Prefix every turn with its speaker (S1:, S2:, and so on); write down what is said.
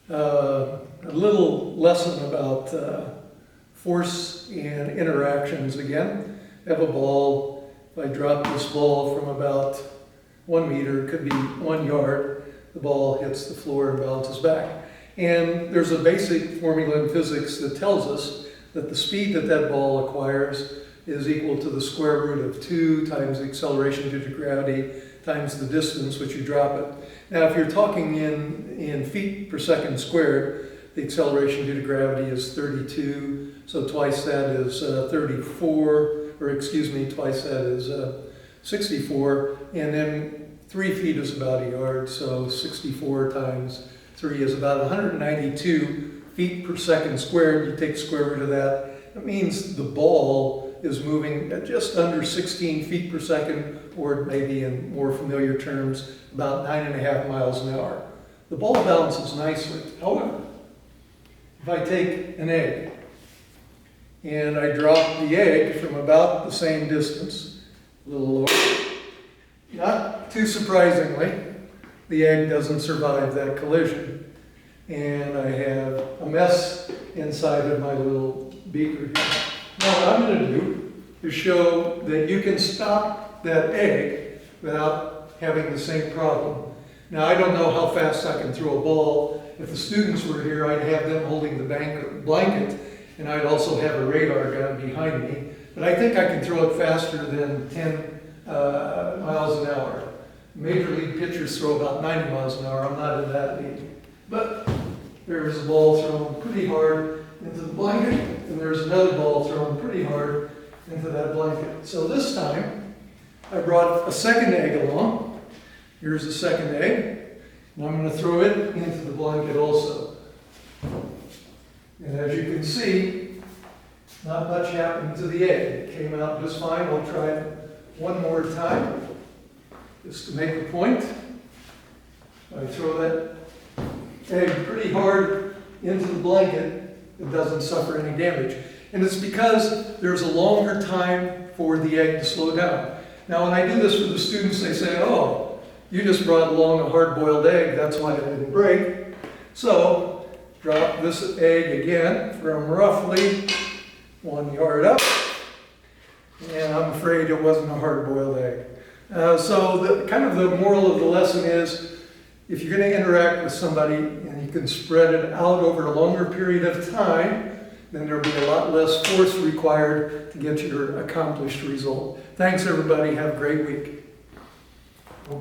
S1: A little lesson about force and interactions again. I have a ball. If I drop this ball from about 1 meter, it could be 1 yard, the ball hits the floor and bounces back. And there's a basic formula in physics that tells us that the speed that that ball acquires is equal to the square root of 2 times the acceleration due to gravity times the distance which you drop it. Now, if you're talking in feet per second squared, the acceleration due to gravity is 32, so twice that is 34, or excuse me, twice that is 64, and then 3 feet is about a yard, so 64 times 3 is about 192 feet per second squared. You take the square root of that. That means the ball is moving at just under 16 feet per second, or maybe in more familiar terms, about 9.5 miles an hour. The ball bounces nicely. However, if I take an egg and I drop the egg from about the same distance, a little lower, not too surprisingly, the egg doesn't survive that collision. And I have a mess inside of my little beaker here. Now what I'm going to do is show that you can stop that egg without having the same problem. Now I don't know how fast I can throw a ball. If the students were here, I'd have them holding the blanket, and I'd also have a radar gun behind me. But I think I can throw it faster than 10 miles an hour. Major league pitchers throw about 90 miles an hour. I'm not in that league. But there's a ball thrown pretty hard into the blanket, and there's another ball thrown pretty hard into that blanket. So this time, I brought a second egg along. Here's the second egg, and I'm going to throw it into the blanket also. And as you can see, not much happened to the egg. It came out just fine. I'll try it one more time, just to make a point. I throw that egg pretty hard into the blanket, it doesn't suffer any damage. And it's because there's a longer time for the egg to slow down. Now when I do this for the students, they say, oh, you just brought along a hard-boiled egg, that's why it didn't break. So drop this egg again from roughly 1 yard up, and I'm afraid it wasn't a hard-boiled egg. So the moral of the lesson is, if you're going to interact with somebody and you can spread it out over a longer period of time, then there'll be a lot less force required to get your accomplished result. Thanks everybody, have a great week.